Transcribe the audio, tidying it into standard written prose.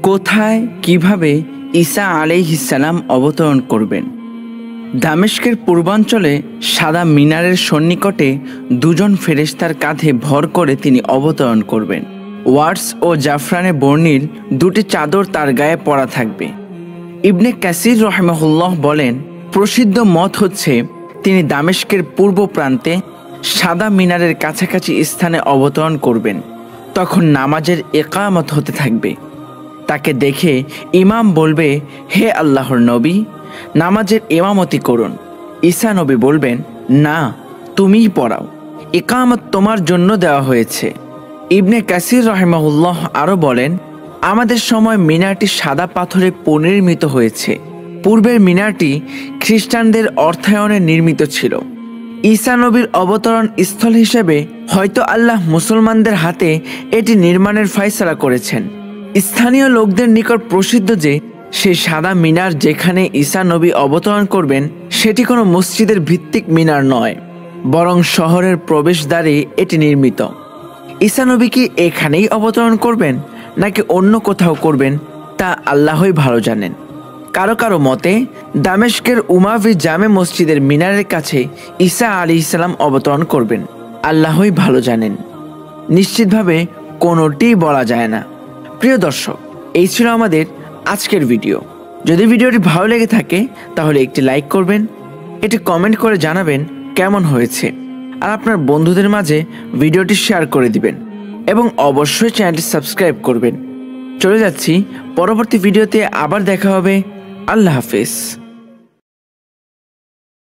কোথায় কিভাবে ঈসা আলাইহিস সালাম অবতরণ করবেন। দামেস্কের পূর্বাঞ্চলে সাদা মিনারের সন্নিকটে দুজন ফেরেশতার কাঁধে ভর করে তিনি অবতরণ করবেন। ওয়ার্স ও জাফরানে বর্ণিল দুটি চাদর তার গায়ে পরা থাকবে। ইবনে কাসির রহমাহুল্লাহ বলেন, প্রসিদ্ধ মত হচ্ছে তিনি দামেস্কের পূর্ব প্রান্তে সাদা মিনারের কাছাকাছি স্থানে অবতরণ করবেন। তখন নামাজের ইকামত হতে থাকবে। তাকে দেখে ইমাম বলবে, হে আল্লাহর নবী, নামাজের ইমামতি করুন। ঈসা নবী বলবেন, না, তুমিই পড়াও, ইকামত তোমার জন্য দেওয়া হয়েছে। ইবনে কাসির রহমাহুল্লাহ আরও বলেন, আমাদের সময় মিনারটি সাদা পাথরে পুনর্নির্মিত হয়েছে। পূর্বের মিনারটি খ্রিস্টানদের অর্থায়নে নির্মিত ছিল। ঈসা নবীর অবতরণ স্থল হিসেবে হয়তো আল্লাহ মুসলমানদের হাতে এটি নির্মাণের ফয়সালা করেছেন। স্থানীয় লোকদের নিকট প্রসিদ্ধ যে সেই সাদা মিনার যেখানে ঈসা নবী অবতরণ করবেন সেটি কোনো মসজিদের ভিত্তিক মিনার নয়, বরং শহরের প্রবেশদ্বারে এটি নির্মিত। ঈসা নবী কি এখানেই অবতরণ করবেন নাকি অন্য কোথাও করবেন তা আল্লাহই ভালো জানেন। কারো কারো মতে দামেস্কের উমাভি জামে মসজিদের মিনারের কাছে ঈসা আলাইহিস সালাম অবতরণ করবেন, আল্লাহই ভালো জানেন। নিশ্চিতভাবে কোনোটিই বলা যায় না। প্রিয় দর্শক, এই ছিল আমাদের আজকের ভিডিও। যদি ভিডিওটি ভালো লেগে থাকে তাহলে একটি লাইক করবেন, এটি কমেন্ট করে জানাবেন কেমন হয়েছে, আর আপনার বন্ধুদের মাঝে ভিডিওটি শেয়ার করে দিবেন এবং অবশ্যই চ্যানেলটি সাবস্ক্রাইব করবেন। চলে যাচ্ছি পরবর্তী ভিডিওতে, আবার দেখা হবে। আল্লাহ হাফেজ।